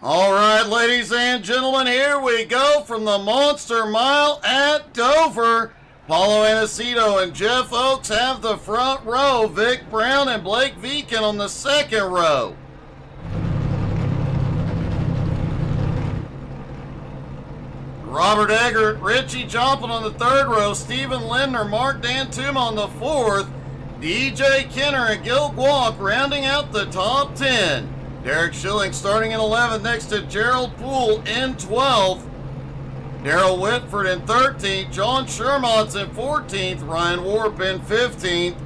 All right, ladies and gentlemen, here we go from the Monster Mile at Dover. Paulo Aniceto and Jeff Oakes have the front row. Vic Brown and Blake Viken on the second row. Robert Eggert, Richie Joplin on the third row. Stephen Lindner, Mark Dantuma on the fourth. DJ Kenner and Gil Guak rounding out the top 10. Derek Schilling starting in 11th next to Gerald Poole in 12th. Darrell Whitford in 13th. John Shermont's in 14th. Ryan Warp in 15th.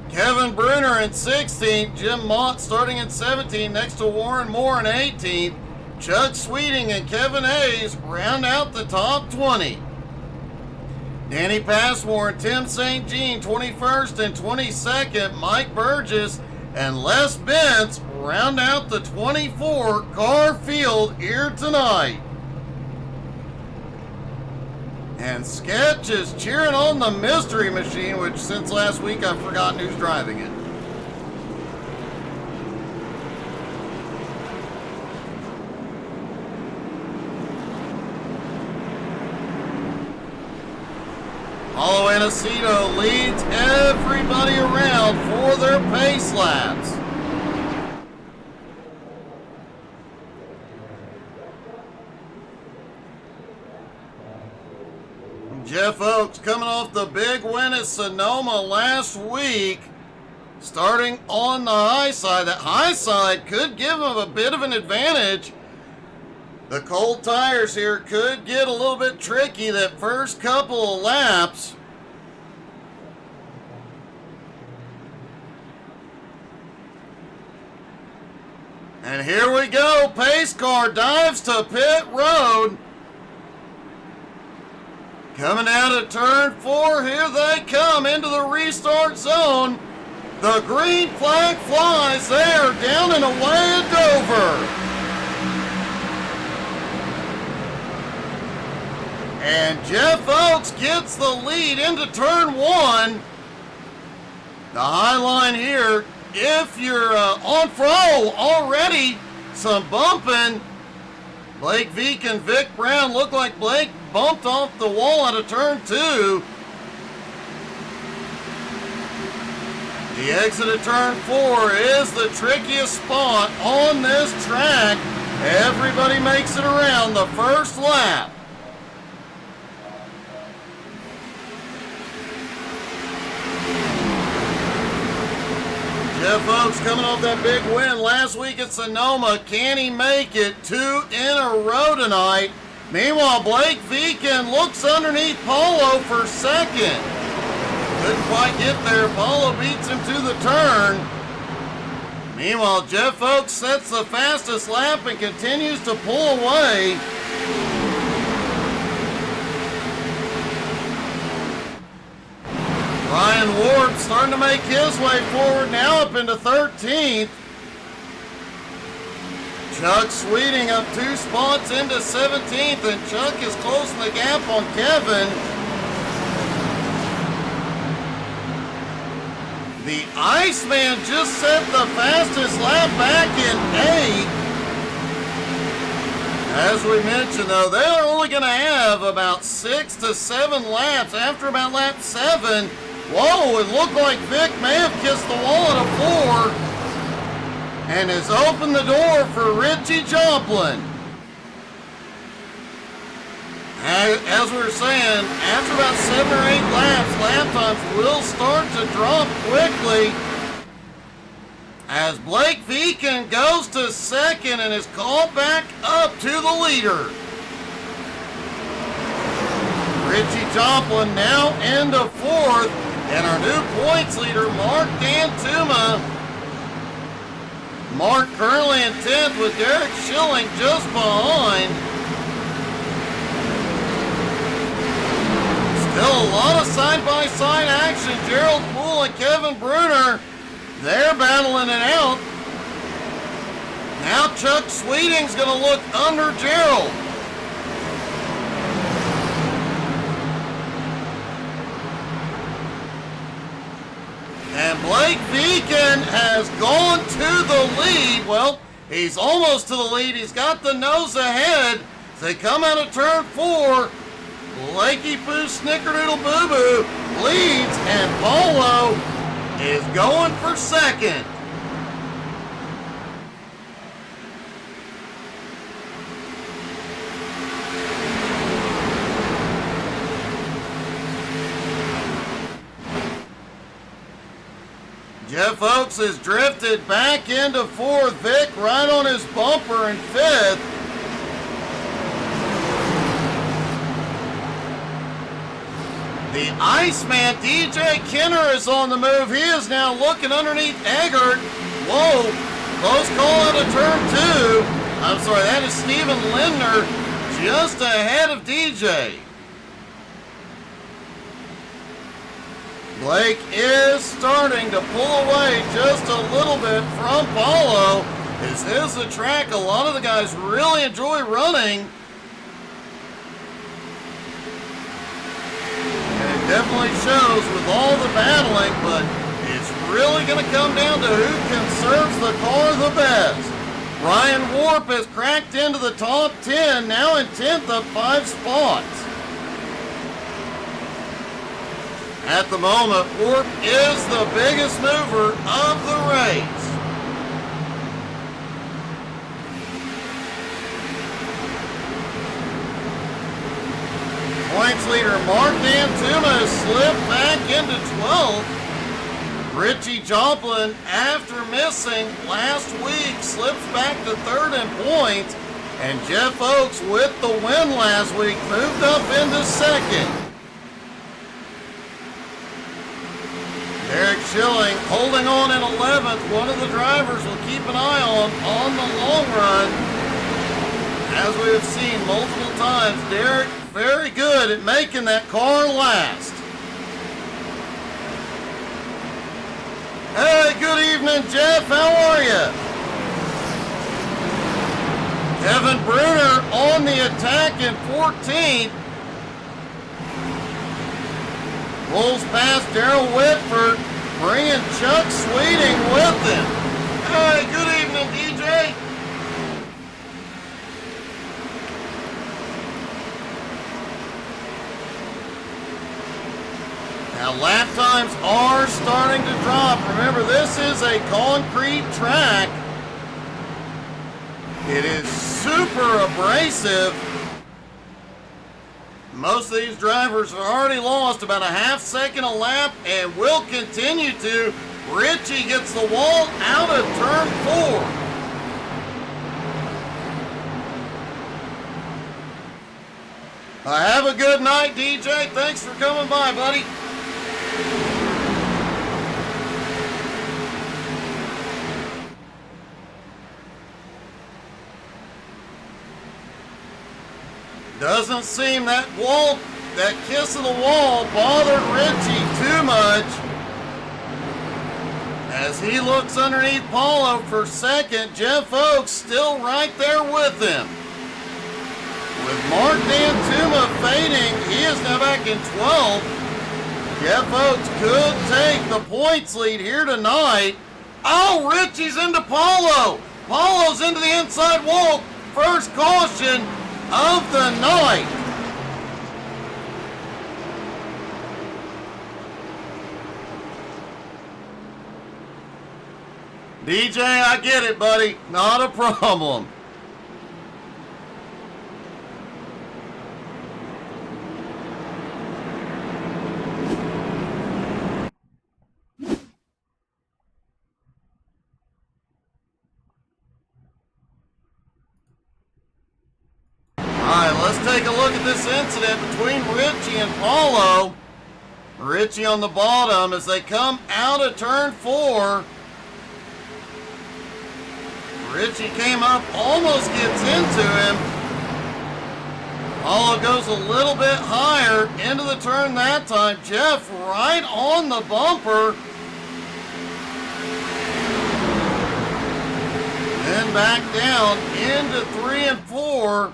Kevin Bruner in 16th. Jim Mott starting in 17th next to Warren Moore in 18th. Chuck Sweeting and Kevin Hayes round out the top 20. Danny Passmore and Tim St. Jean 21st and 22nd. Mike Burgess and Les Bentz round out the 24 car field here tonight. And Sketch is cheering on the Mystery Machine, which since last week I've forgotten who's driving it. Paulo Aniceto leads everybody around for their pace laps. Jeff Oakes coming off the big win at Sonoma last week, starting on the high side. That high side could give him a bit of an advantage. The cold tires here could get a little bit tricky that first couple of laps. And here we go. Pace car dives to pit road. Coming out of turn 4, here they come into the restart zone. The green flag flies. They are down and away at Dover. And Jeff Oakes gets the lead into turn 1. The high line here, if you're on fro already, some bumping. Blake Veek and Vic Brown look like Blake bumped off the wall out of turn 2. The exit of turn 4 is the trickiest spot on this track. Everybody makes it around the first lap. Jeff Oakes coming off that big win last week at Sonoma. Can he make it 2 in a row tonight? Meanwhile, Blake Viken looks underneath Paulo for second. Couldn't quite get there. Paulo beats him to the turn. Meanwhile, Jeff Oakes sets the fastest lap and continues to pull away. Ryan Ward starting to make his way forward, now up into 13th. Chuck Sweeting up 2 spots into 17th, and Chuck is closing the gap on Kevin. The Iceman just set the fastest lap back in 8th. As we mentioned, though, they're only going to have about 6 to 7 laps. After about lap 7, whoa, it looked like Vic may have kissed the wall at a 4 and has opened the door for Richie Joplin. As we were saying, after about 7 or 8 laps, lap times will start to drop quickly as Blake Viken goes to second and is called back up to the leader. Richie Joplin now into 4th. And our new points leader, Mark Dantuma. Mark currently in 10th with Derek Schilling just behind. Still a lot of side-by-side action. Gerald Poole and Kevin Bruner, they're battling it out. Now Chuck Sweeting's going to look under Gerald. And Blake Viken has gone to the lead. Well, He's almost to the lead. He's got the nose ahead. As they come out of turn 4, Blakey Poo Snickerdoodle Boo Boo leads, and Paulo is going for second. Jeff Oaks has drifted back into 4th. Vic right on his bumper in 5th. The Iceman, DJ Kenner, is on the move. He is now looking underneath Eggert. Whoa, close call out of turn 2. I'm sorry, that is Steven Lindner just ahead of DJ. Blake is starting to pull away just a little bit from Paulo. This is a track a lot of the guys really enjoy running. And it definitely shows with all the battling, but it's really going to come down to who conserves the car the best. Ryan Warp has cracked into the top 10, now in 10th up 5 spots. At the moment, Warp is the biggest mover of the race. Points leader Mark Antuna has slipped back into 12th. Richie Joplin, after missing last week, slips back to 3rd in points. And Jeff Oaks, with the win last week, moved up into 2nd. Derek Schilling holding on in 11th. One of the drivers we'll keep an eye on the long run. As we have seen multiple times, Derek very good at making that car last. Hey, good evening, Jeff. How are you? Kevin Bruner on the attack in 14th. Pulls past Darrell Whitford, bringing Chuck Sweeting with him. Hey, good evening, DJ. Now, lap times are starting to drop. Remember, this is a concrete track. It is super abrasive. Most of these drivers have already lost about a half second a lap and will continue to. Richie gets the wall out of turn 4. Have a good night, DJ. Thanks for coming by, buddy. Doesn't seem that kiss of the wall bothered Richie too much. As he looks underneath Paulo for second, Jeff Oaks still right there with him. With Mark Dantuma fading, he is now back in 12th. Jeff Oaks could take the points lead here tonight. Oh, Richie's into Paulo. Paulo's into the inside wall. First caution of the night. DJ, I get it, buddy. Not a problem. Let's take a look at this incident between Richie and Paulo. Richie on the bottom as they come out of turn 4. Richie came up, almost gets into him. Paulo goes a little bit higher into the turn that time. Jeff right on the bumper. Then back down into 3 and 4.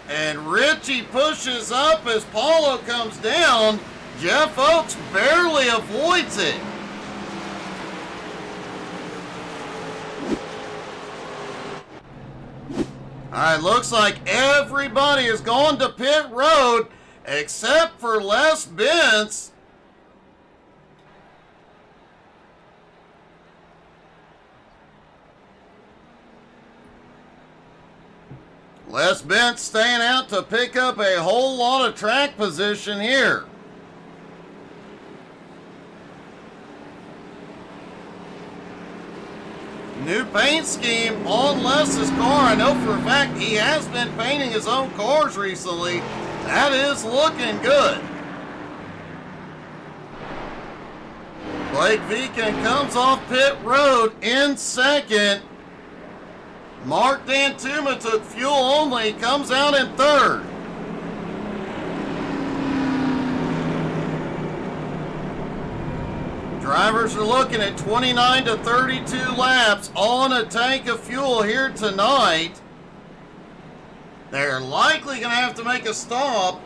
And Richie pushes up as Paulo comes down. Jeff Oaks barely avoids it. All right, looks like everybody is going to pit road except for Les Bentz. Les Bentz staying out to pick up a whole lot of track position here. New paint scheme on Les's car. I know for a fact he has been painting his own cars recently. That is looking good. Blake Viken comes off pit road in second. Mark Dantuma took fuel only, comes out in third. Drivers are looking at 29 to 32 laps on a tank of fuel here tonight. They're likely going to have to make a stop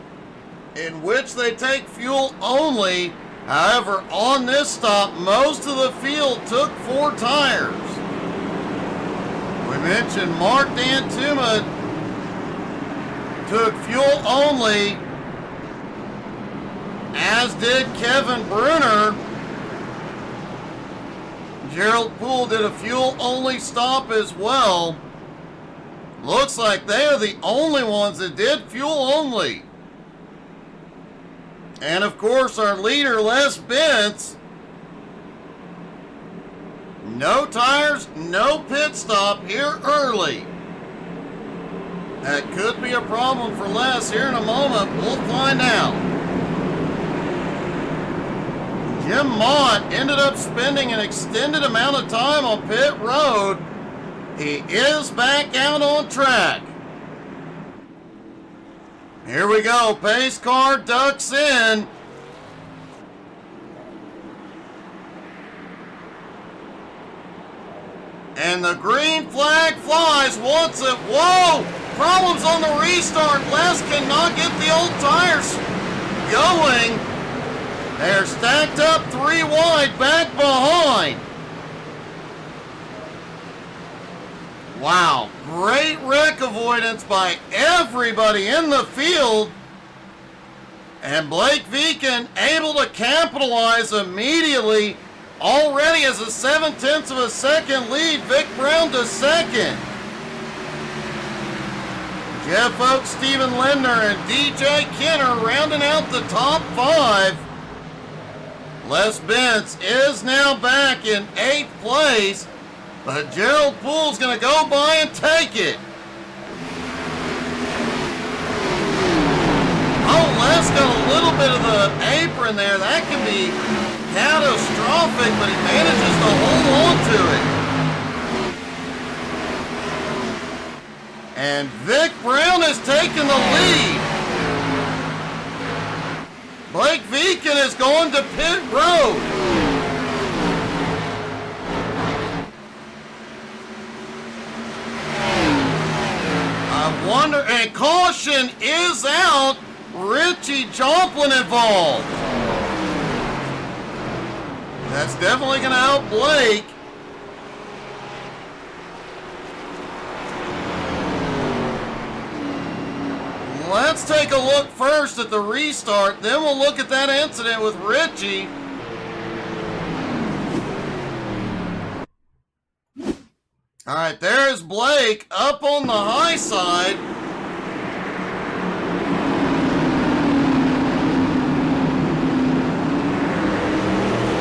in which they take fuel only. However, on this stop, most of the field took 4 tires. We mentioned Mark Dantuma took fuel only, as did Kevin Bruner. Gerald Poole did a fuel-only stop as well. Looks like they are the only ones that did fuel-only. And of course, our leader, Les Bentz. No tires, no pit stop here early. That could be a problem for Les here in a moment. We'll find out. Jim Mott ended up spending an extended amount of time on pit road. He is back out on track. Here we go. Pace car ducks in. And the green flag flies once it. Whoa! Problems on the restart. Les cannot get the old tires going. They're stacked up 3 wide back behind. Wow, great wreck avoidance by everybody in the field. And Blake Viken able to capitalize immediately. Already has a 7/10 of a second lead. Vic Brown to second. Jeff Oakes, Steven Lindner, and DJ Kenner rounding out the top 5. Les Bentz is now back in 8th place, but Gerald Poole's going to go by and take it. Oh, Les got a little bit of the apron there. That can be catastrophic, but he manages to hold on to it. And Vic Brown has taken the lead. Blake Viken is going to pit road. I wonder, and caution is out. Richie Joplin involved. That's definitely going to help Blake. Let's take a look first at the restart, then we'll look at that incident with Richie. All right, there's Blake up on the high side.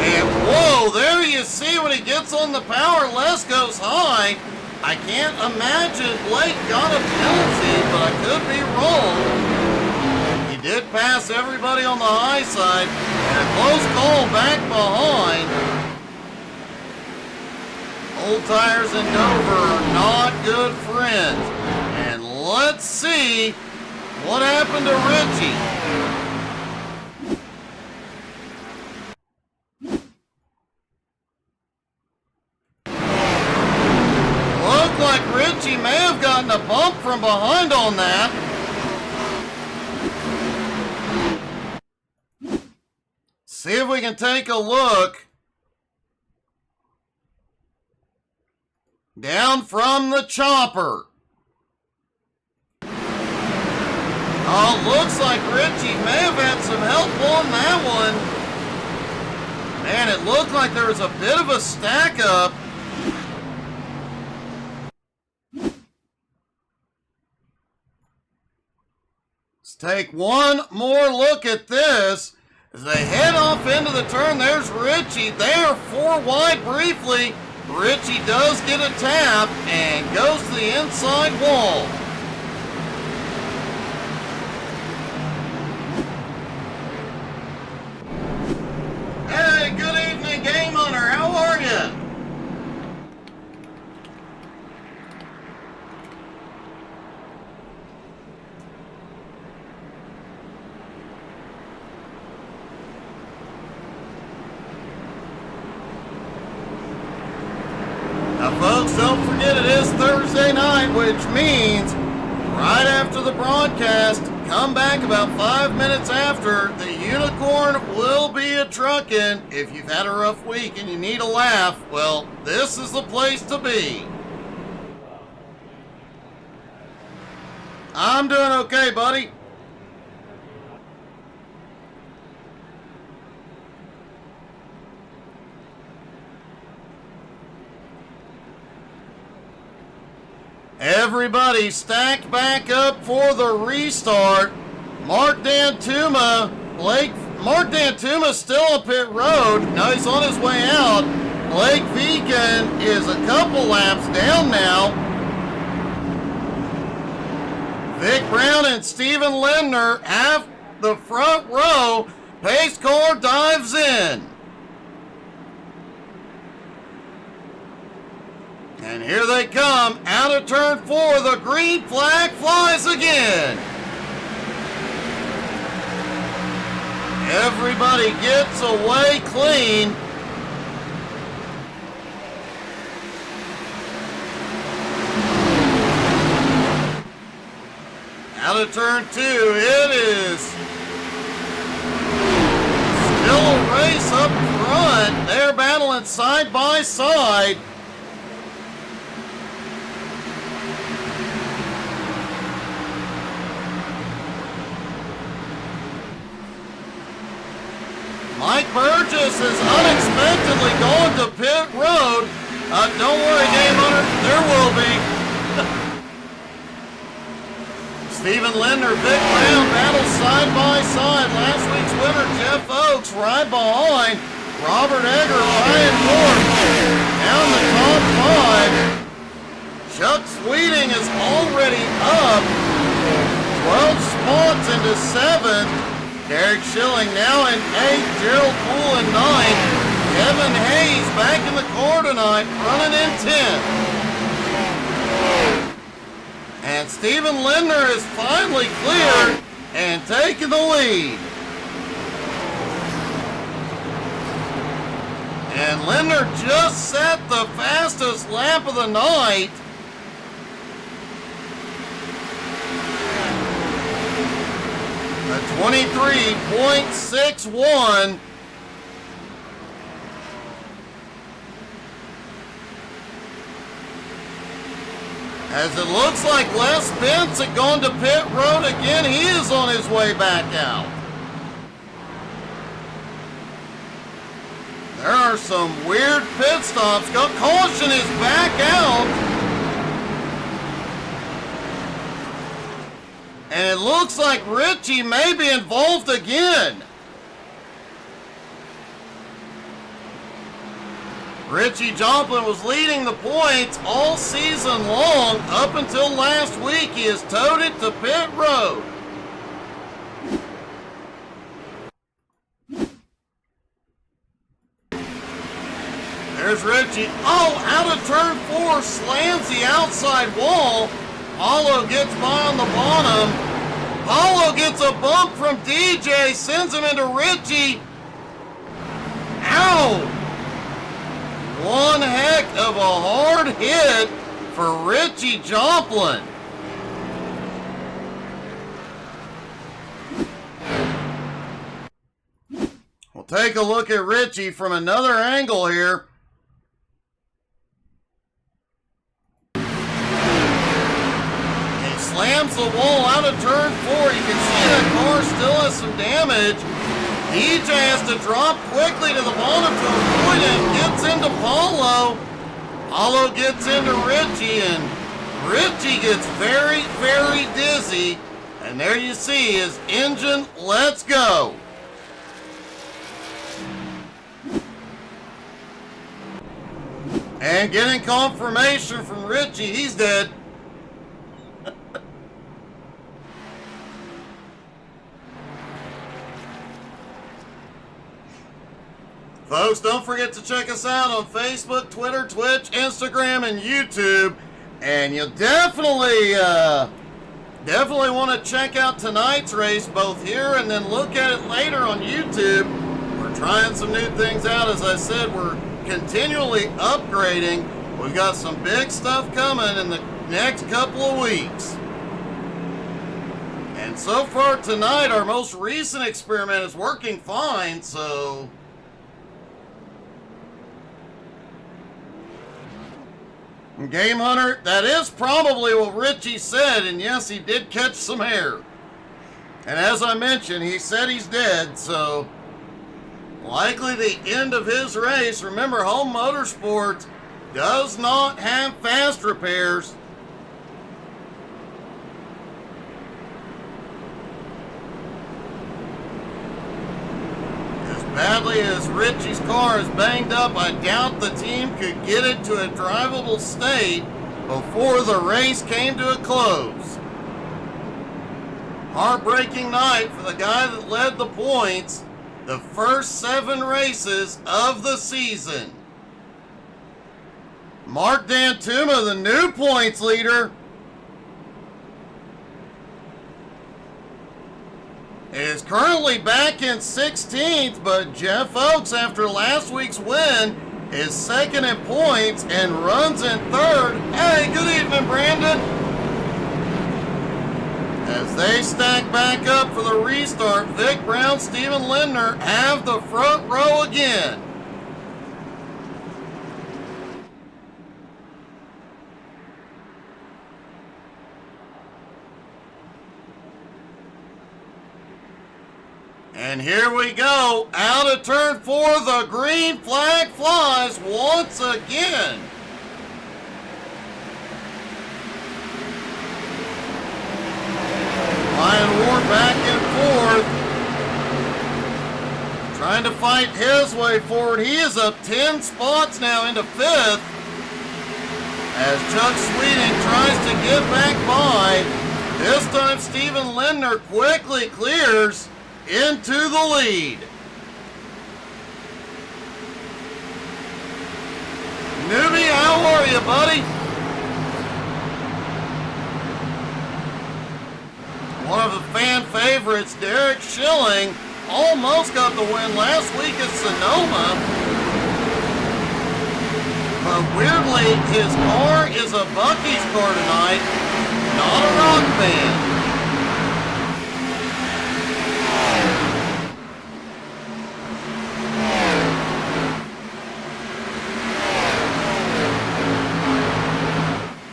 And whoa, there you see when he gets on the power, Les goes high. I can't imagine Blake got a penalty, but I could be wrong. He did pass everybody on the high side, and a close call back behind. Old tires in Dover are not good friends. And let's see what happened to Richie. Like Richie may have gotten a bump from behind on that. See if we can take a look. Down from the chopper. Oh, looks like Richie may have had some help on that one. Man, it looked like there was a bit of a stack up. Let's take one more look at this. As they head off into the turn, there's Richie. They are 4 wide briefly. Richie does get a tap and goes to the inside wall. Hey, good evening, Game Hunter. How are you? Now, folks, don't forget it is Thursday night, which means right after the broadcast, come back about 5 minutes after. The Unicorn will be a truckin'. If you've had a rough week and you need a laugh, well, this is the place to be. I'm doing okay, buddy. Everybody stacked back up for the restart. Mark Dantuma still on pit road. Now he's on his way out. Blake Vegan is a couple laps down now. Vic Brown and Steven Lindner have the front row. Pace car dives in. And here they come, out of turn 4, the green flag flies again. Everybody gets away clean. Out of turn 2, it is still a race up front. They're battling side by side. Mike Burgess has unexpectedly gone to pit road. Don't worry, Game Hunter, there will be. Stephen Lindner, Vic Brown battle side by side. Last week's winner, Jeff Oakes, right behind. Robert Egger, Ryan Moore, down the top 5. Chuck Sweeting is already up. 12 spots into 7th. Derek Schilling now in 8th, Gerald Poole in 9th. Kevin Hayes back in the car tonight, running in 10th. And Stephen Lindner is finally cleared and taking the lead. And Lindner just set the fastest lap of the night. A 23.61. As it looks like Les Spence had gone to pit road again. He is on his way back out. There are some weird pit stops. Caution is back out. And it looks like Richie may be involved again. Richie Joplin was leading the points all season long. Up until last week, he has towed it to pit road. There's Richie. Oh, out of turn 4, slams the outside wall. Paulo gets by on the bottom. Paulo gets a bump from DJ, sends him into Richie. Ow! One heck of a hard hit for Richie Joplin. We'll take a look at Richie from another angle here. slams the wall out of turn 4. You can see that car still has some damage. DJ has to drop quickly to the bottom to avoid it. Gets into Paulo. Paulo gets into Richie, and Richie gets very, very dizzy. And there you see his engine. Let's go. And getting confirmation from Richie, he's dead. Folks, don't forget to check us out on Facebook, Twitter, Twitch, Instagram, and YouTube. And you'll definitely want to check out tonight's race, both here and then look at it later on YouTube. We're trying some new things out. As I said, we're continually upgrading. We've got some big stuff coming in the next couple of weeks. And so far tonight, our most recent experiment is working fine, so... Game Hunter, that is probably what Richie said, and yes, he did catch some hair. And as I mentioned, he said he's dead, so likely the end of his race. Remember, Home Motorsports does not have fast repairs. Badly as Richie's car is banged up, I doubt the team could get it to a drivable state before the race came to a close. Heartbreaking night for the guy that led the points the first 7 races of the season. Mark Dantuma, the new points leader, is currently back in 16th, but Jeff Oakes, after last week's win, is second in points and runs in 3rd. Hey, good evening, Brandon. As they stack back up for the restart, Vic Brown, Steven Lindner have the front row again. And here we go, out of turn 4, the green flag flies once again. Ryan Ward back and forth, trying to fight his way forward. He is up 10 spots now into 5th, as Chuck Sweeting tries to get back by. This time Steven Lindner quickly clears into the lead. Newbie, how are you, buddy? One of the fan favorites, Derek Schilling, almost got the win last week at Sonoma. But weirdly, his car is a Buc-ee's car tonight, not a Rock Band.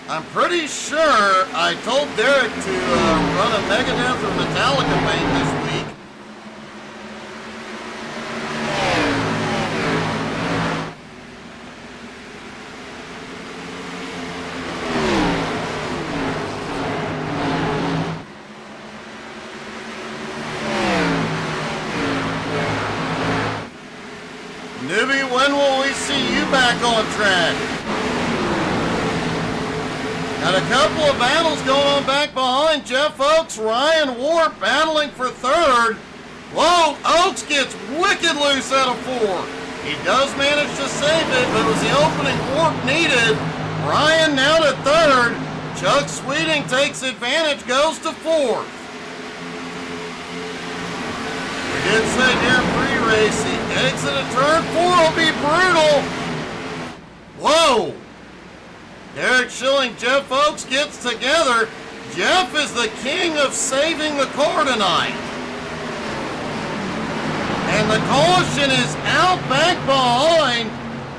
I'm pretty sure I told Derek to run a Megadeth or Metallica paint this week. Newbie, when will we see you back on track? Got a couple of battles going on back behind. Jeff Oakes, Ryan Warp battling for 3rd. Whoa, Oakes gets wicked loose out of 4. He does manage to save it, but it was the opening warp needed. Ryan now to 3rd. Chuck Sweeting takes advantage, goes to 4th. We did say during pre-race, the exit of turn 4 will be brutal. Whoa. Derek Schilling, Jeff Oakes gets together. Jeff is the king of saving the car tonight. And the caution is out back behind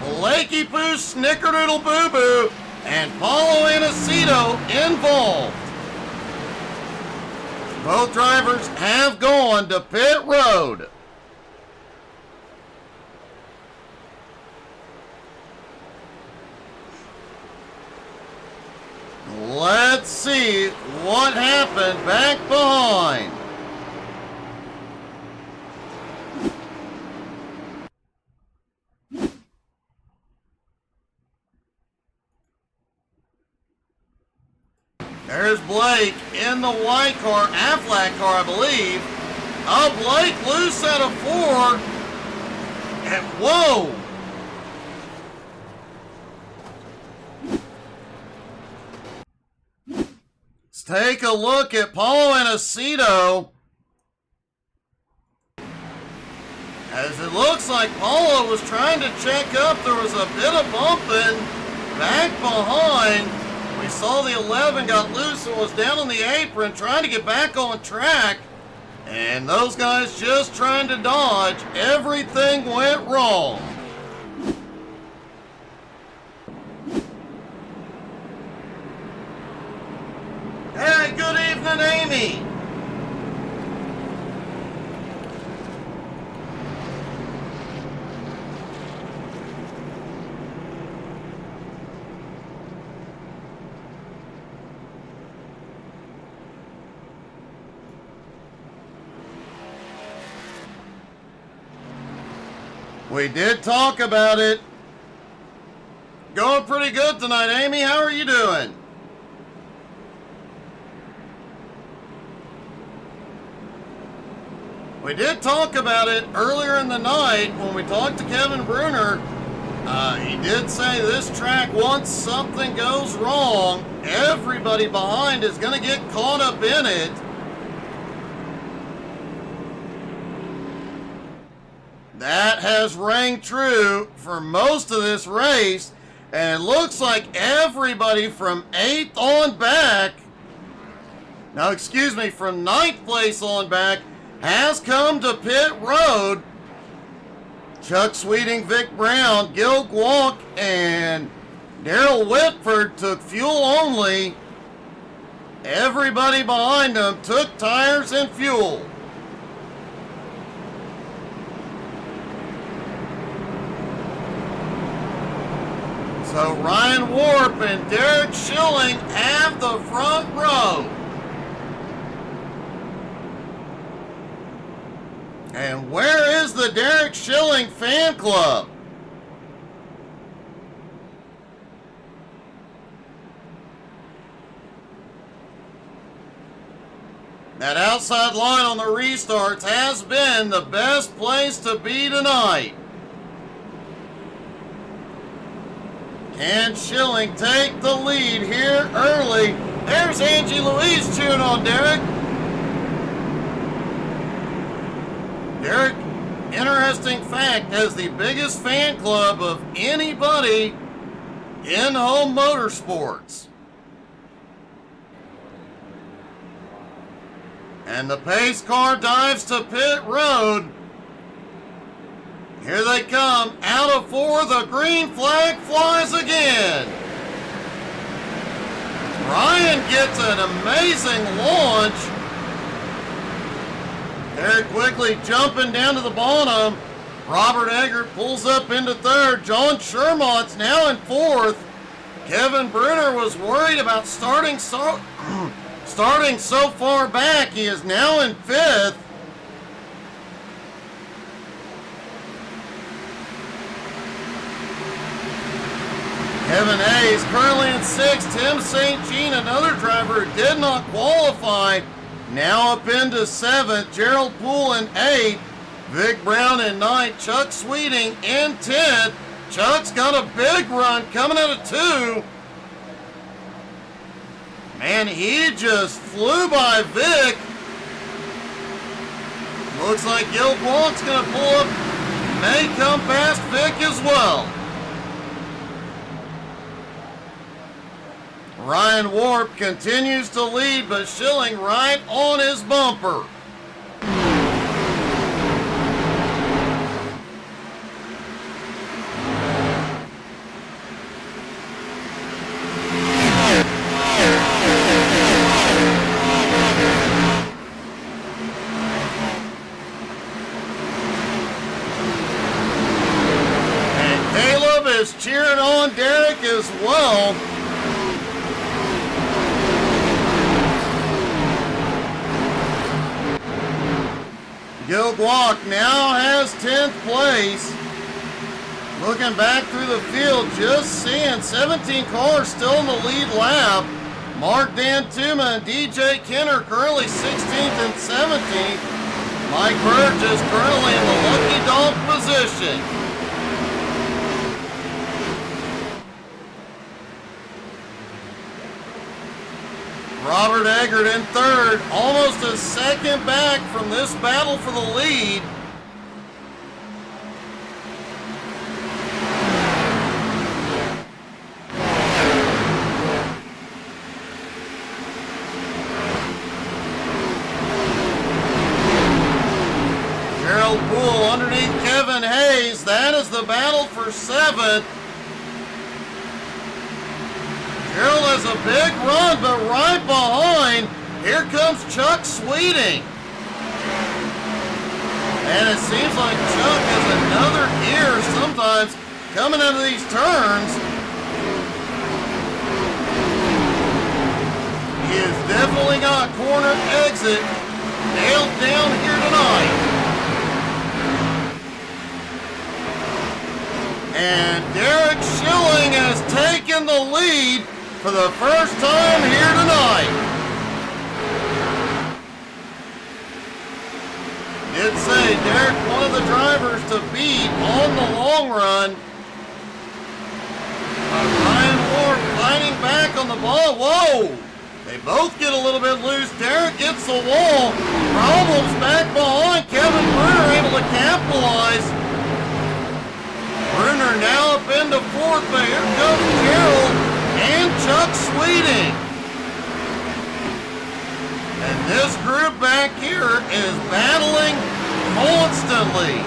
Blakey Poo, Snickerdoodle Boo Boo, and Paulo Inesito involved. Both drivers have gone to pit road. Let's see what happened back behind. There's Blake in the white car, Affleck car, I believe. Oh, Blake loose out of 4. And whoa! Let's take a look at Paulo Aniceto. As it looks like Paulo was trying to check up, there was a bit of bumping back behind. We saw the 11 got loose and was down on the apron trying to get back on track. And those guys just trying to dodge. Everything went wrong. Hey, good evening, Amy. We did talk about it. Going pretty good tonight, Amy. How are you doing? We did talk about it earlier in the night when we talked to Kevin Bruner. He did say this track, once something goes wrong, everybody behind is going to get caught up in it. That has rang true for most of this race, and it looks like everybody from 8th on back, no, excuse me, from 9th place on back, has come to pit road. Chuck Sweeting, Vic Brown, Gil Gwalk, and Daryl Whitford took fuel only. Everybody behind them took tires and fuel. So Ryan Warp and Derek Schilling have the front row. And where is the Derek Schilling fan club? That outside line on the restarts has been the best place to be tonight. Can Schilling take the lead here early? There's Angie Louise cheering on Derek. Derek, interesting fact, has the biggest fan club of anybody in home motorsports. And the pace car dives to pit road. Here they come, out of 4, the green flag flies again. Ryan gets an amazing launch. Very quickly jumping down to the bottom. Robert Eggert pulls up into 3rd. John Shermont's now in 4th. Kevin Bruner was worried about starting so far back. He is now in 5th. Kevin Hayes currently in 6th. Tim St. Jean, another driver who did not qualify, now up into 7th. Gerald Poole in 8th. Vic Brown in 9th. Chuck Sweeting in 10th. Chuck's got a big run coming out of 2. Man, he just flew by Vic. Looks like Gil Gwalt's going to pull up. May come past Vic as well. Ryan Warp continues to lead, but Schilling right on his bumper. quick as well. Gil Guac now has 10th place. Looking back through the field, just seeing 17 cars still in the lead lap. Mark Dantuma and DJ Kenner currently 16th and 17th. Mike Burgess currently in the lucky dog position. Robert Eggert in third, almost a second back from this battle for the lead. Gerald Poole underneath Kevin Hayes. That is the battle for 7th. Gerald has a big run, but right behind, here comes Chuck Sweeting. And it seems like Chuck has another gear sometimes coming out of these turns. He has definitely got corner exit nailed down here tonight. And Derek Schilling has taken the lead for the first time here tonight. Did say Derek, one of the drivers to beat on the long run. Ryan Ward fighting back on the ball. Whoa! They both get a little bit loose. Derek gets the wall. Problems back behind. Kevin Bruner able to capitalize. Bruner now up into 4th, but here comes Gerald and Chuck Sweeting. And this group back here is battling constantly.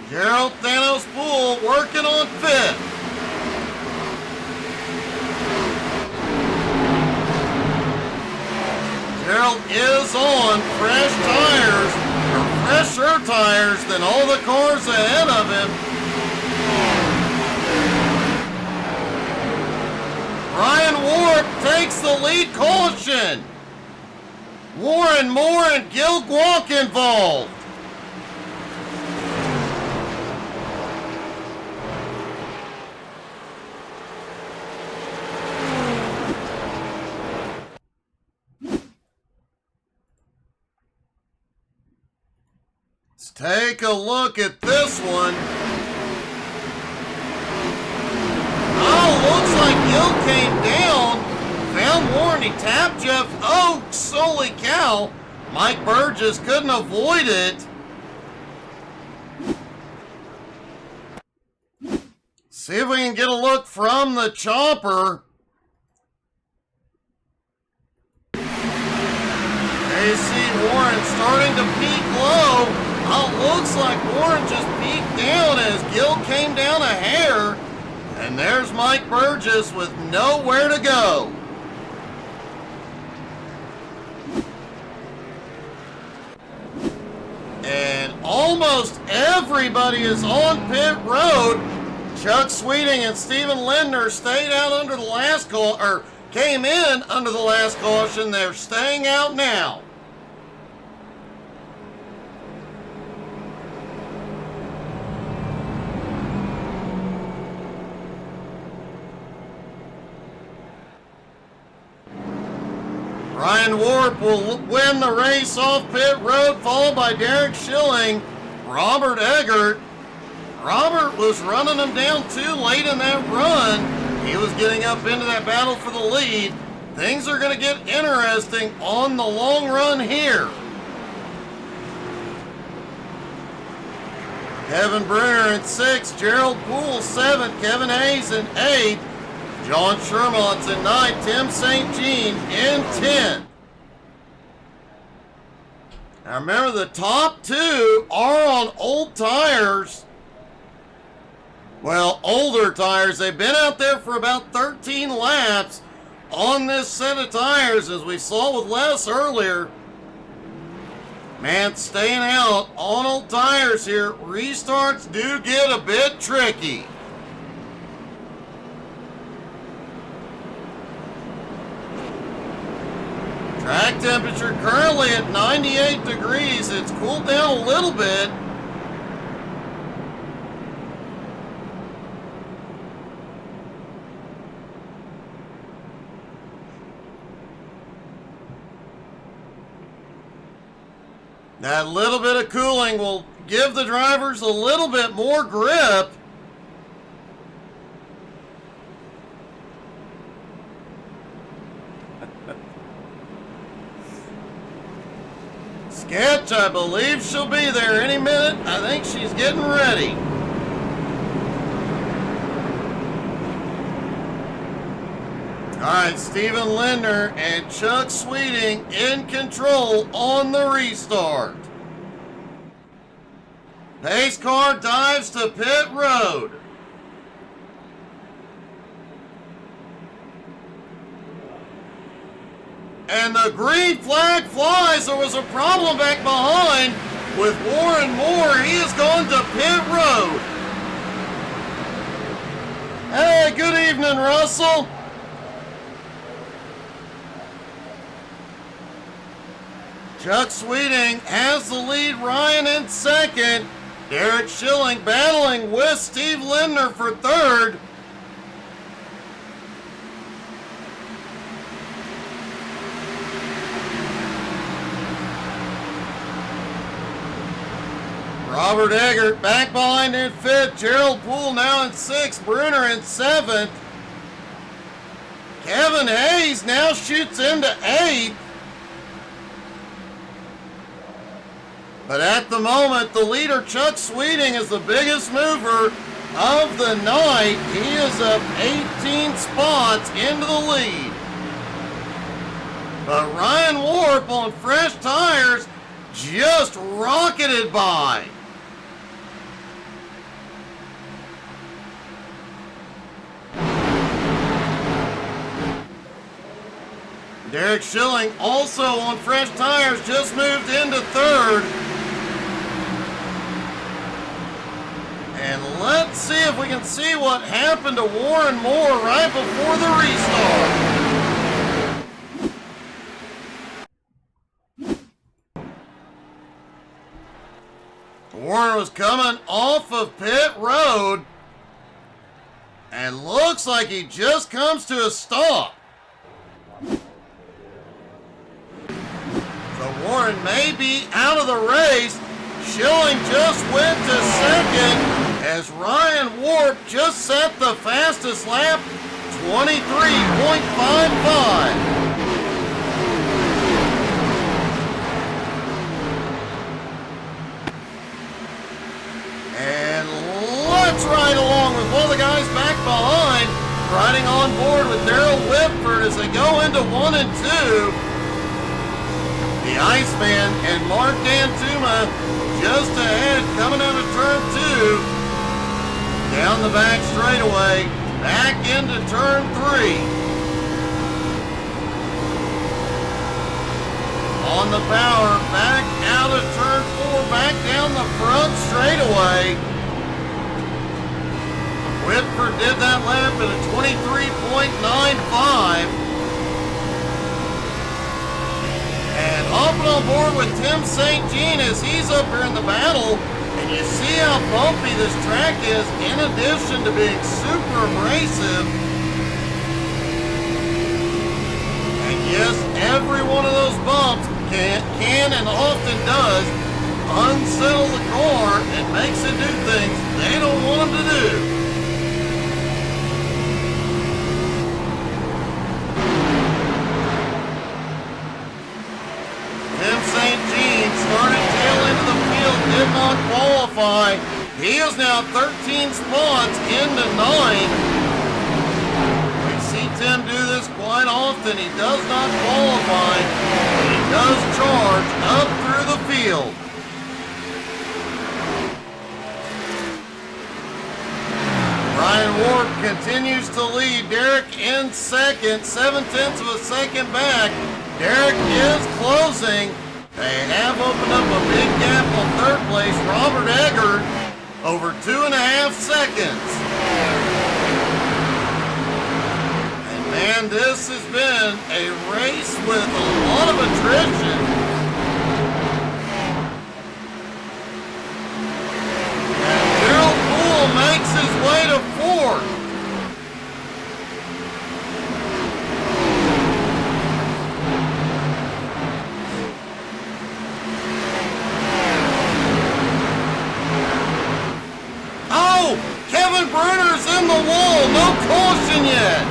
Gerald Thanos Poole working on 5th. Gerald is on fresh tires, or fresher tires than all the cars ahead of him. Ryan Ward takes the lead caution. Warren Moore and Gil Guac involved. Let's take a look at this one. Looks like Gil came down, found Warren, he tapped Jeff Oakes. Holy cow, Mike Burgess couldn't avoid it. See if we can get a look from the chopper. They see Warren starting to peak low. Looks like Warren just peaked down as Gil came down a hair. And there's Mike Burgess with nowhere to go. And almost everybody is on pit road. Chuck Sweeting and Steven Lindner stayed out under the last call, or came in under the last caution. They're staying out now. Ryan Ward will win the race off pit road, followed by Derek Schilling. Robert Eggert. Robert was running him down too late in that run. He was getting up into that battle for the lead. Things are going to get interesting on the long run here. Kevin Bruner in 6th, Gerald Poole 7th, Kevin Hayes in 8th, John Shermont's in 9th, Tim St. Jean in 10th. Now remember, the top 2 are on old tires. Well, older tires. They've been out there for about 13 laps on this set of tires, as we saw with Les earlier. Man, staying out on old tires here. Restarts do get a bit tricky. track temperature currently at 98 degrees. It's cooled down a little bit. That little bit of cooling will give the drivers a little bit more grip. Sketch, I believe she'll be there any minute. I think she's getting ready. All right, Steven Lindner and Chuck Sweeting in control on the restart. Pace car dives to pit road. And the green flag flies. There was a problem back behind with Warren Moore. He has gone to pit road. Hey, good evening, Russell. Chuck Sweeting has the lead, Ryan in second. Derek Schilling battling with Steve Lindner for third. Robert Eggert back behind in fifth. Gerald Poole now in sixth. Bruner in seventh. Kevin Hayes now shoots into eighth. But at the moment, the leader, Chuck Sweeting, is the biggest mover of the night. He is up 18 spots into the lead. But Ryan Warp on fresh tires just rocketed by. Derek Schilling, also on fresh tires, just moved into third. And let's see if we can see what happened to Warren Moore right before the restart. Warren was coming off of pit road and looks like he just comes to a stop. So Warren may be out of the race. Schilling just went to second as Ryan Warp just set the fastest lap, 23.55. And let's ride along with one of the guys back behind, riding on board with Darrell Whitford as they go into 1 and 2. The Iceman and Mark Dantuma just ahead, coming out of turn 2. Down the back straightaway, back into turn 3. On the power, back out of turn 4, back down the front straightaway. Whitford did that lap at a 23.95. And hopping on board with Tim St. Jean as he's up here in the battle. And you see how bumpy this track is in addition to being super abrasive. And yes, every one of those bumps can and often does unsettle the car and makes it do things they don't want them to do. Started tail into the field, did not qualify. He is now 13 spots into 9. We see Tim do this quite often. He does not qualify, but he does charge up through the field. Ryan Ward continues to lead. Derek in second, 7/10 of a second back. Derek is closing. They have opened up a big gap on third place. Robert Eggert over 2.5 seconds. And man, And this has been a race with a lot of attrition. And Gerald Poole makes his way to fourth. Oh, Kevin Bruner's in the wall. No caution yet.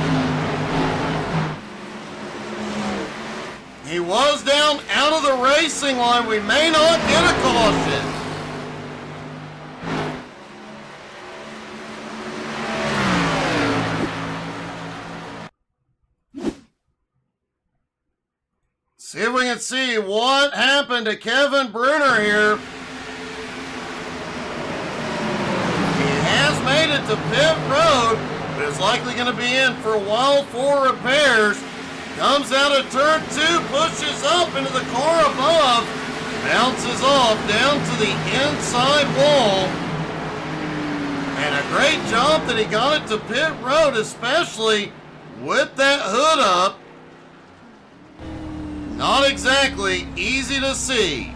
He was down out of the racing line. We may not get a caution. See if we can see what happened to Kevin Bruner here. He has made it to pit road, but is likely going to be in for a while for repairs. Comes out of turn 2, pushes up into the car above, bounces off down to the inside wall. And a great job that he got it to pit road, especially with that hood up. Not exactly easy to see.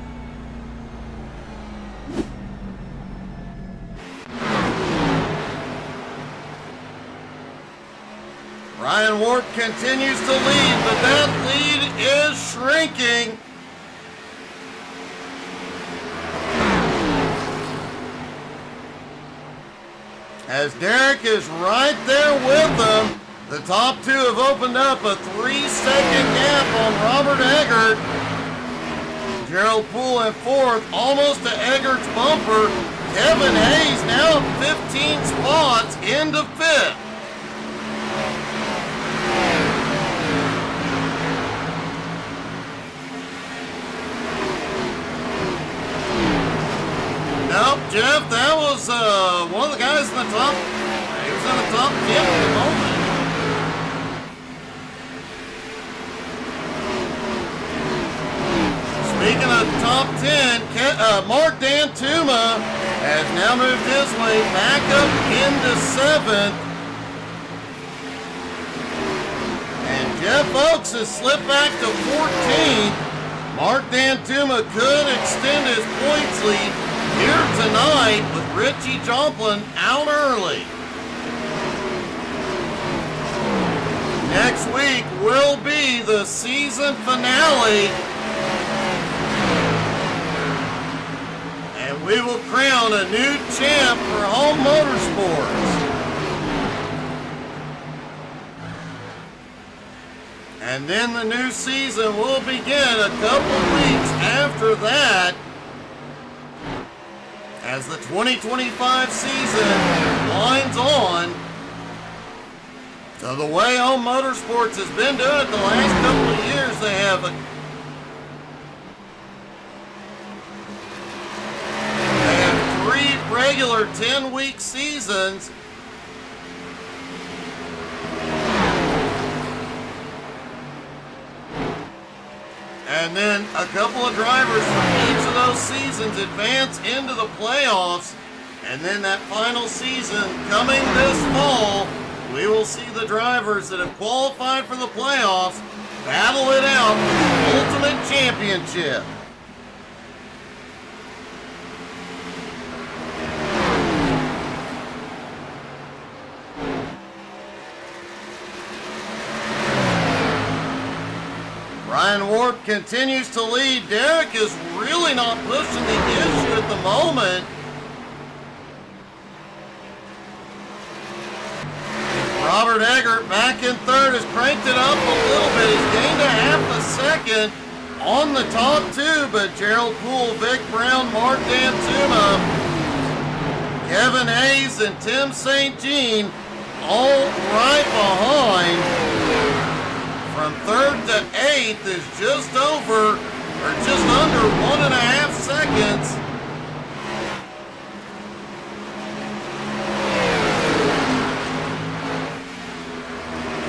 Ryan Ward continues to lead, but that lead is shrinking. As Derek is right there with them, the top two have opened up a 3-second gap on Robert Eggert. Gerald Poole in fourth, almost to Eggert's bumper. Kevin Hayes now 15 spots into fifth. Nope, Jeff, that was one of the guys in the top. He was in the top 10 at the moment. Speaking of top 10, Mark Dantuma has now moved his way back up into 7th. And Jeff Oakes has slipped back to 14th. Mark Dantuma could extend his points lead here tonight with Richie Joplin out early. Next week will be the season finale, and we will crown a new champ for Home Motorsports. And then the new season will begin a couple weeks after that, as the 2025 season winds on. So the way Home Motorsports has been doing it the last couple of years, they have three regular 10-week seasons. And then a couple of drivers from each of those seasons advance into the playoffs. And then that final season coming this fall, we will see the drivers that have qualified for the playoffs battle it out for the ultimate championship. Ryan Ward continues to lead. Derek is really not pushing the issue at the moment. Robert Eggert back in third has cranked it up a little bit. He's gained a half a second on the top two, but Gerald Poole, Vic Brown, Mark Dantuma, Kevin Hayes, and Tim St. Jean all right behind. From third to eighth is just over, or just under 1.5 seconds.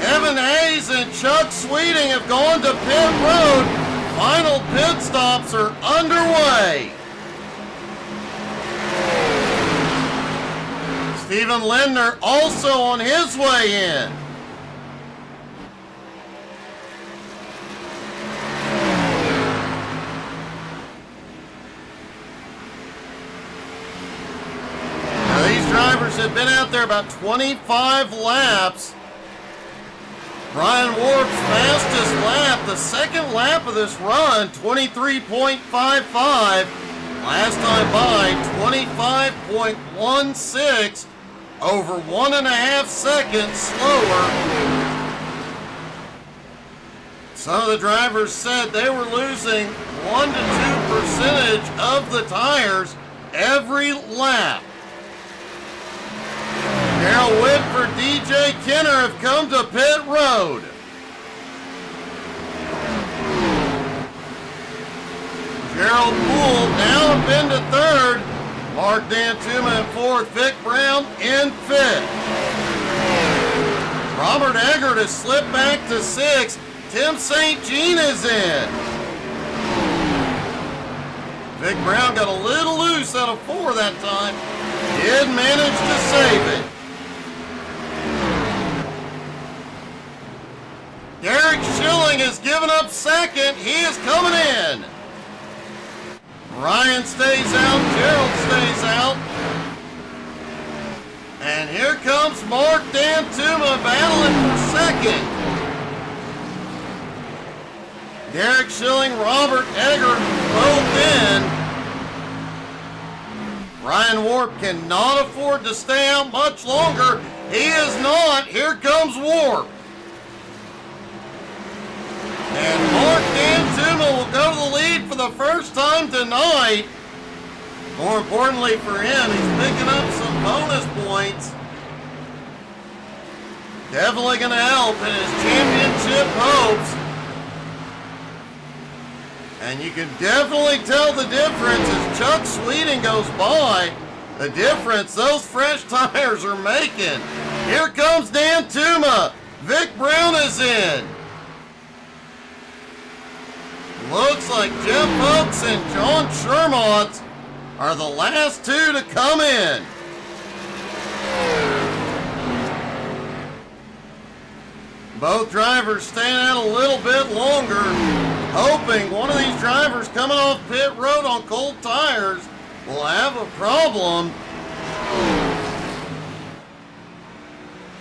Kevin Hayes and Chuck Sweeting have gone to pit road. Final pit stops are underway. Stephen Lindner also on his way in. there about 25 laps. Brian Warp's fastest lap, the second lap of this run, 23.55. Last time by, 25.16, over 1.5 seconds slower. Some of the drivers said they were losing 1 to 2% of the tires every lap. Darrell Whitford, DJ Kenner have come to pit road. Gerald Poole now up into third. Mark Dantuma in fourth. Vic Brown in fifth. Robert Eggert has slipped back to sixth. Tim St. Jean is in. Vic Brown got a little loose out of four that time. Did manage to save it. Derek Schilling has given up second. He is coming in. Ryan stays out. Gerald stays out. And here comes Mark Dantuma battling for second. Derek Schilling, Robert Eggert both in. Ryan Warp cannot afford to stay out much longer. He is not. Here comes Warp. And Mark Dantuma will go to the lead for the first time tonight. More importantly for him, he's picking up some bonus points. Definitely going to help in his championship hopes. And you can definitely tell the difference as Chuck Sweeting goes by. The difference those fresh tires are making. Here comes Dantuma. Vic Brown is in. Looks like Jeff Oakes and John Shermont are the last two to come in. Both drivers staying out a little bit longer, hoping one of these drivers coming off pit road on cold tires will have a problem.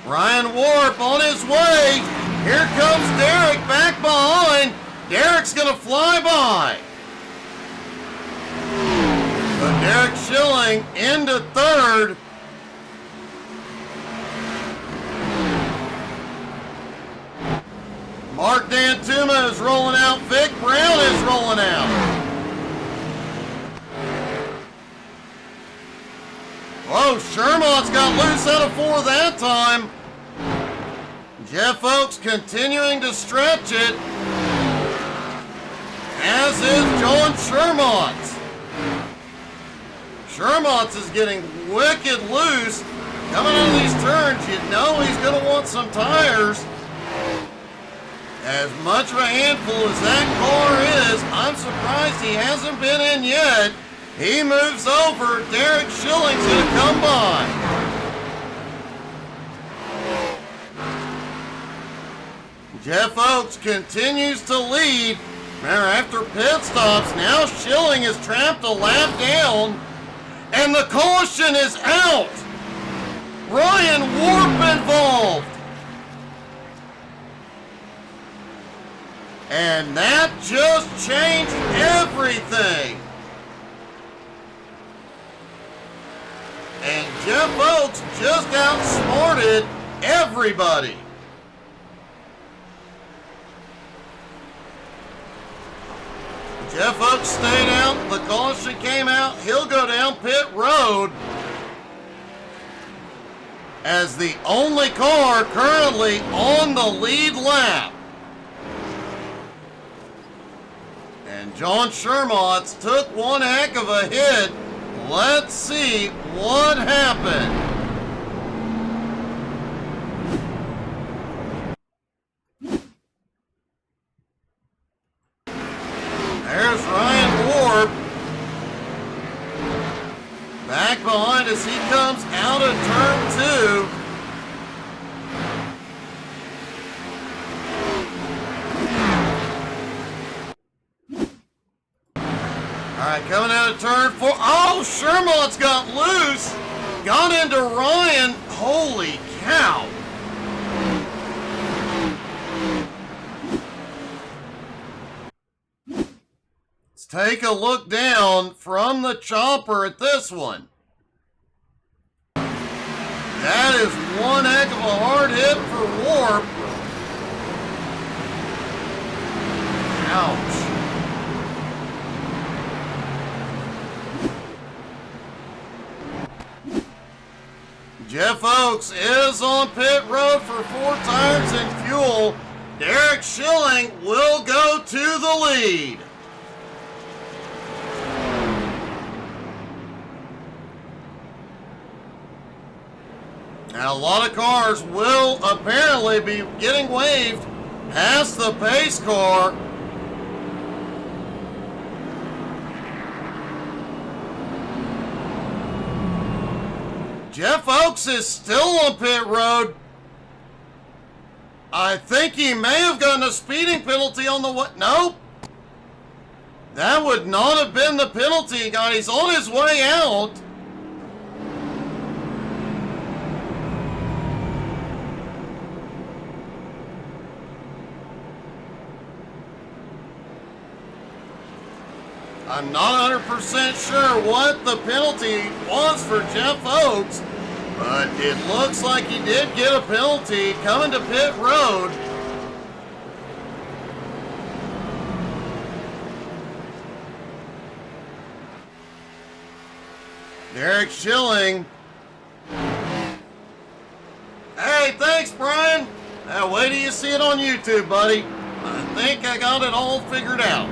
Ryan Warp on his way. Here comes Derek back behind. Derek's going to fly by. But Derek Schilling into third. Mark Dantuma is rolling out. Vic Brown is rolling out. Whoa, Shermont's got loose out of four that time. Jeff Oakes continuing to stretch it, as is John Shermont. Shermont is getting wicked loose. Coming out of these turns, you know he's going to want some tires. As much of a handful as that car is, I'm surprised he hasn't been in yet. He moves over. Derek Schilling's going to come by. Jeff Oakes continues to lead. Remember, after pit stops, now Schilling is trapped a lap down, and the caution is out. Ryan Warp involved. And that just changed everything. And Jeff Oakes just outsmarted everybody. Jeff Oakes stayed out. The caution came out. He'll go down pit road as the only car currently on the lead lap. And John Shermont took one heck of a hit. Let's see what happened. There's Ryan Warp. Back behind as he comes out of turn two. All right, coming out of turn four. Oh, Shermont's got loose. Got into Ryan. Holy cow! Let's take a look down from the chopper at this one. That is one heck of a hard hit for Warp. Ouch. Jeff Oakes is on pit road for 4 tires and fuel. Derek Schilling will go to the lead. Now, a lot of cars will apparently be getting waved past the pace car. Jeff Oakes is still on pit road. I think he may have gotten a speeding penalty on the what? Nope. That would not have been the penalty he got. He's on his way out. I'm not 100% sure what the penalty was for Jeff Oakes, but it looks like he did get a penalty coming to pit road. Derek Schilling. Hey, thanks, Brian. Now, wait till you see it on YouTube, buddy. I think I got it all figured out.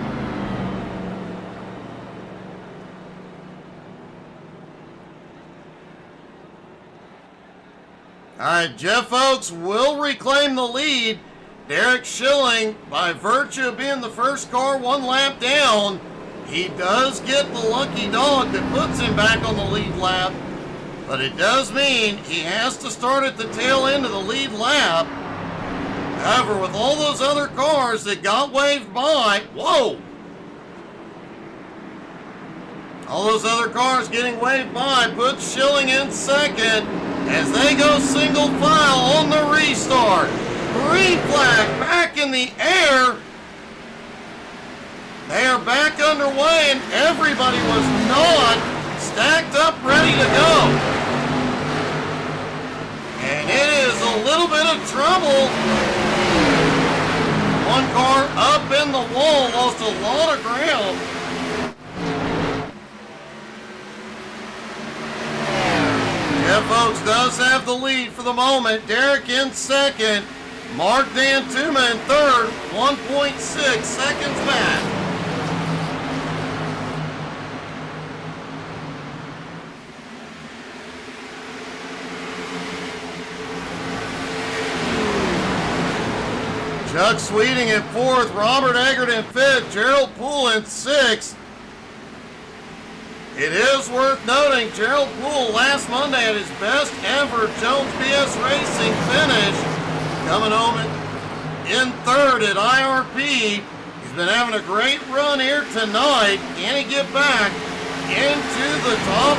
All right, Jeff Oakes will reclaim the lead. Derek Schilling, by virtue of being the first car 1 lap down, he does get the lucky dog that puts him back on the lead lap. But it does mean he has to start at the tail end of the lead lap. However, with all those other cars that got waved by, whoa! All those other cars getting waved by puts Schilling in second as they go single file on the restart. Green flag back in the air. They are back underway and everybody was not stacked up ready to go. And it is a little bit of trouble. One car up in the wall, lost a lot of ground. Jeff Oakes does have the lead for the moment. Derek in second. Mark Dantuma in third. 1.6 seconds back. Chuck Sweeting in fourth. Robert Eggert in fifth. Gerald Poole in sixth. It is worth noting, Gerald Poole last Monday had his best ever Jones BS Racing finish, coming home in third at IRP. He's been having a great run here tonight. Can he get back into the top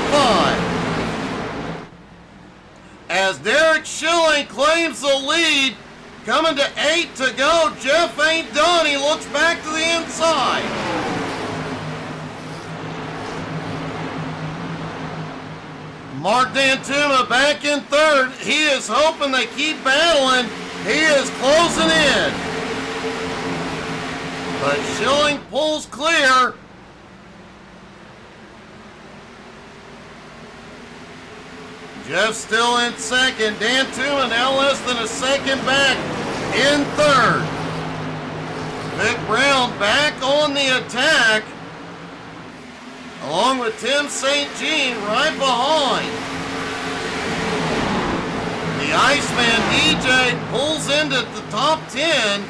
5? As Derek Schilling claims the lead, coming to 8 to go. Jeff ain't done. He looks back to the inside. Mark Dantuma back in third. He is hoping they keep battling. He is closing in. But Schilling pulls clear. Jeff still in second. Dantuma now less than a second back in third. Vic Brown back on the attack, along with Tim St. Jean right behind. The Iceman DJ pulls into the top 10.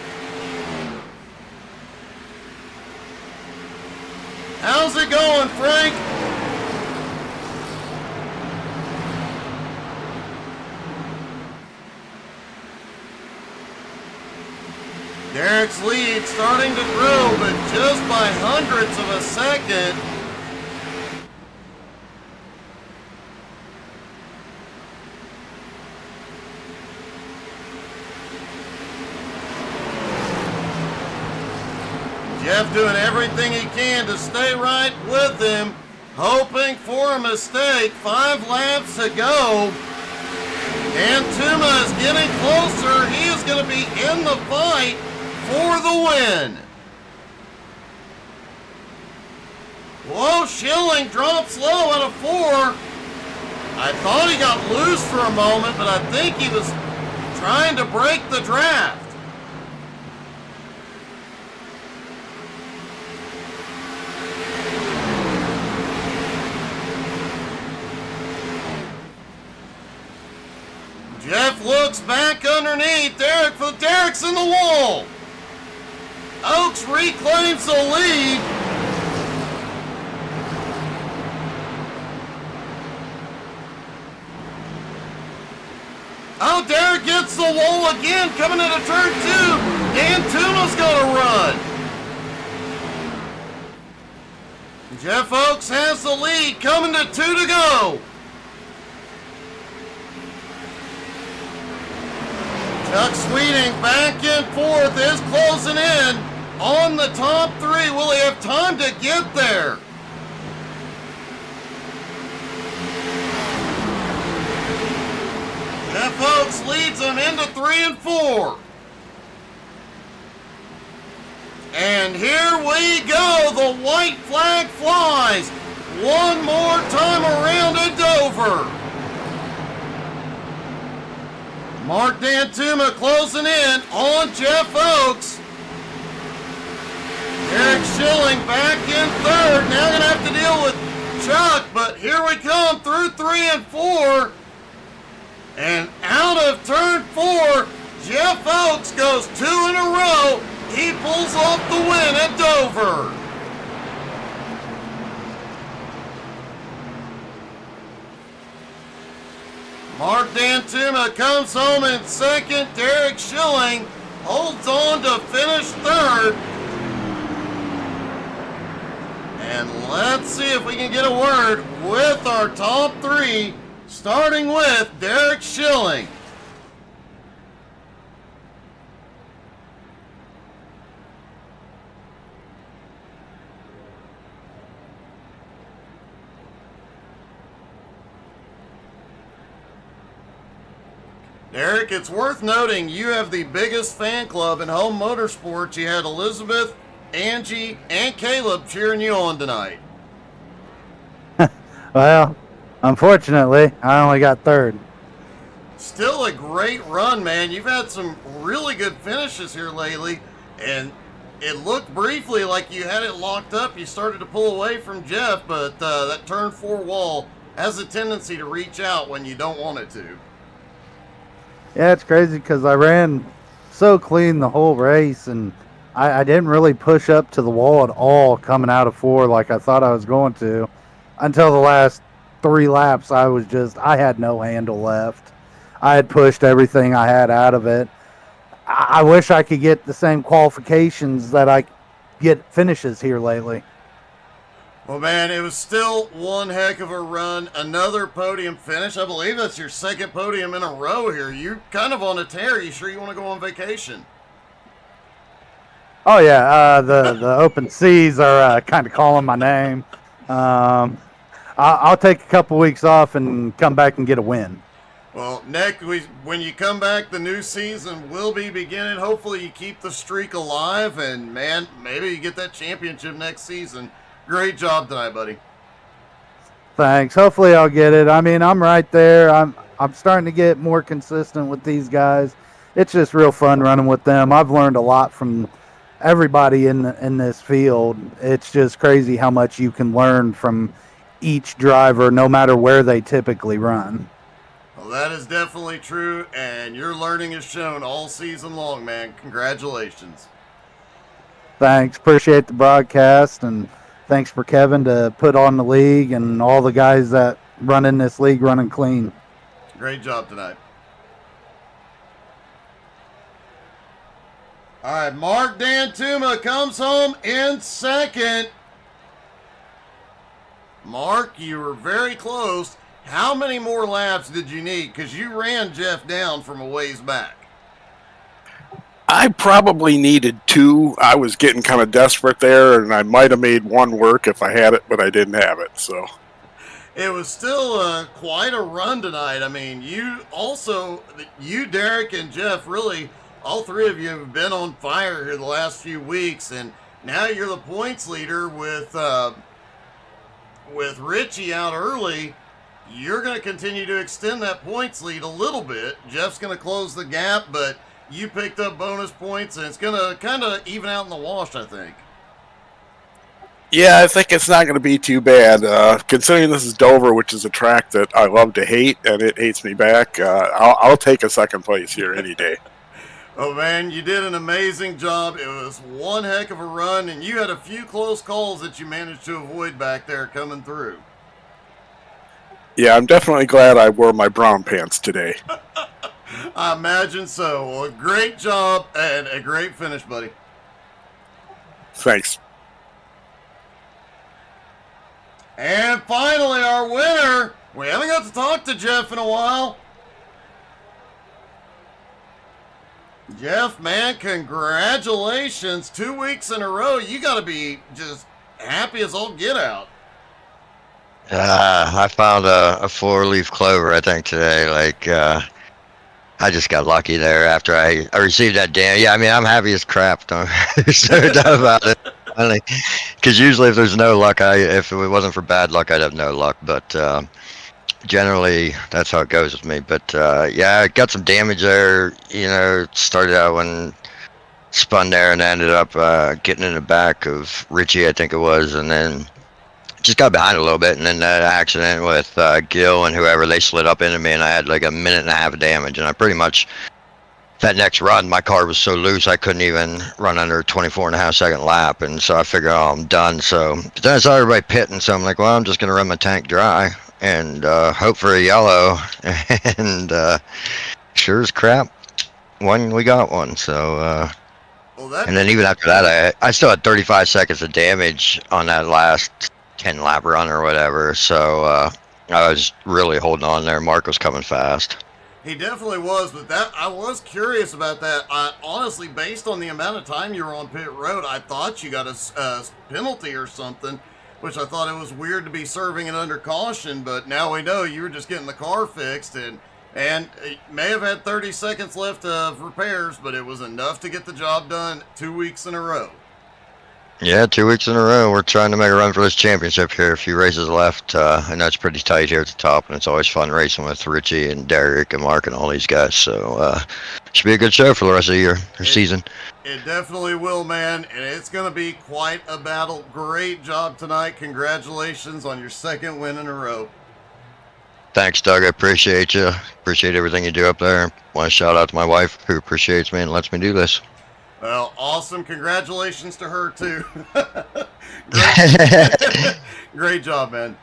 How's it going, Frank? Derek's lead starting to grow, but just by hundredths of a second. Jeff doing everything he can to stay right with him, hoping for a mistake. 5 laps to go. And Tuma is getting closer. He is going to be in the fight for the win. Whoa, Schilling drops low at a 4. I thought he got loose for a moment, but I think he was trying to break the draft. Jeff looks back underneath. Derek's in the wall. Oaks reclaims the lead. Oh, Derek gets the wall again, coming into turn 2. Dan Tuma's gonna run. Jeff Oaks has the lead, coming to 2 to go. Chuck Sweeting back and forth is closing in on the top 3. Will he have time to get there? Jeff Oaks leads him into 3 and 4. And here we go. The white flag flies one more time around at Dover. Mark Dantuma closing in on Jeff Oaks. Eric Schilling back in 3rd. Now going to have to deal with Chuck, but here we come through 3 and 4. And out of turn 4, Jeff Oaks goes 2 in a row. He pulls off the win at Dover. Mark Dantuma comes home in 2nd. Derek Schilling holds on to finish 3rd. And let's see if we can get a word with our top 3, starting with Derek Schilling. Derek, it's worth noting you have the biggest fan club in home motorsports. You had Elizabeth, Angie, and Caleb cheering you on tonight. Well, unfortunately, I only got 3rd. Still a great run, man. You've had some really good finishes here lately, and it looked briefly like you had it locked up. You started to pull away from Jeff, but that turn 4 wall has a tendency to reach out when you don't want it to. Yeah, it's crazy because I ran so clean the whole race, and I didn't really push up to the wall at all coming out of 4 like I thought I was going to until the last 3 laps. I had no handle left. I had pushed everything I had out of it. I wish I could get the same qualifications that I get finishes here lately. Well, man, it was still one heck of a run. Another podium finish. I believe that's your 2nd podium in a row here. You're kind of on a tear. You sure you want to go on vacation? Oh, yeah. The open seas are kind of calling my name. I'll take a couple weeks off and come back and get a win. Well, Nick, when you come back, the new season will be beginning. Hopefully you keep the streak alive, and, man, maybe you get that championship next season. Great job tonight, buddy. Thanks. Hopefully I'll get it. I mean, I'm right there. I'm starting to get more consistent with these guys. It's just real fun running with them. I've learned a lot from everybody in this field. It's just crazy how much you can learn from each driver, no matter where they typically run. Well, that is definitely true, and your learning is shown all season long, man. Congratulations. Thanks. Appreciate the broadcast, and thanks for Kevin to put on the league and all the guys that run in this league running clean. Great job tonight. All right, Mark Dantuma comes home in 2nd. Mark, you were very close. How many more laps did you need? Because you ran Jeff down from a ways back. I probably needed 2. I was getting kind of desperate there, and I might have made 1 work if I had it, but I didn't have it. So It was still quite a run tonight. I mean, you, Derek, and Jeff, really, all three of you have been on fire here the last few weeks, and now you're the points leader with Richie out early. You're going to continue to extend that points lead a little bit. Jeff's going to close the gap, but you picked up bonus points, and it's going to kind of even out in the wash, I think. yeah, I think it's not going to be too bad. Considering this is Dover, which is a track that I love to hate, and it hates me back, I'll take a second place here any day. Oh, man, you did an amazing job. It was one heck of a run, and you had a few close calls that you managed to avoid back there coming through. Yeah, I'm definitely glad I wore my brown pants today. I imagine so. Well, great job and a great finish, buddy. Thanks. And finally, our winner. We haven't got to talk to Jeff in a while. Jeff, man, congratulations. 2 weeks in a row. You got to be just happy as all get out. I found a 4-leaf clover, I think, today. I just got lucky there after I received that damn. Yeah, I mean, I'm happy as crap. There's no doubt about it. Because usually if there's no luck, if it wasn't for bad luck, I'd have no luck. But generally, that's how it goes with me. But yeah, I got some damage there. You know, started out when spun there and ended up getting in the back of Richie, I think it was, and then just got behind a little bit. And then that accident with Gil and whoever, they slid up into me, and I had like a minute and a half of damage. And I pretty much, that next run, my car was so loose I couldn't even run under a 24.5-second lap, and so I figured, oh, I'm done. So but then I saw everybody pitting, so I'm like, well, I'm just gonna run my tank dry and hope for a yellow. And sure as crap, we got one. So and then even after that, I still had 35 seconds of damage on that last 10-lap run or whatever. So I was really holding on there. Mark was coming fast. He definitely was, but I was curious about that. Honestly, based on the amount of time you were on pit road, I thought you got a penalty or something, which I thought it was weird to be serving it under caution, but now we know you were just getting the car fixed, and it may have had 30 seconds left of repairs, but it was enough to get the job done 2 weeks in a row. Yeah, 2 weeks in a row. We're trying to make a run for this championship here. A few races left. I know it's pretty tight here at the top, and it's always fun racing with Richie and Derek and Mark and all these guys. So should be a good show for the rest of the year, or season. It definitely will, man, and it's going to be quite a battle. Great job tonight. Congratulations on your second win in a row. Thanks, Doug. I appreciate you. Appreciate everything you do up there. Want to shout out to my wife, who appreciates me and lets me do this. Well, awesome. Congratulations to her, too. Great job, man.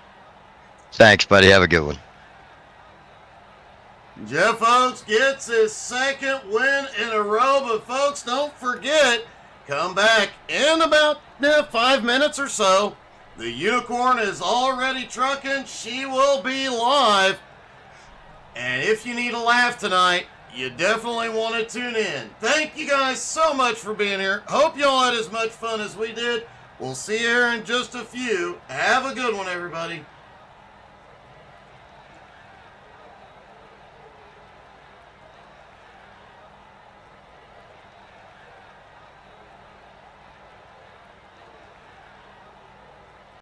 Thanks, buddy. Have a good one. Jeff Oakes gets his second win in a row, but folks, don't forget, come back in about 5 minutes or so. The Unicorn is already trucking. She will be live. And if you need a laugh tonight, you definitely want to tune in. Thank you guys so much for being here. Hope y'all had as much fun as we did. We'll see you here in just a few. Have a good one, everybody.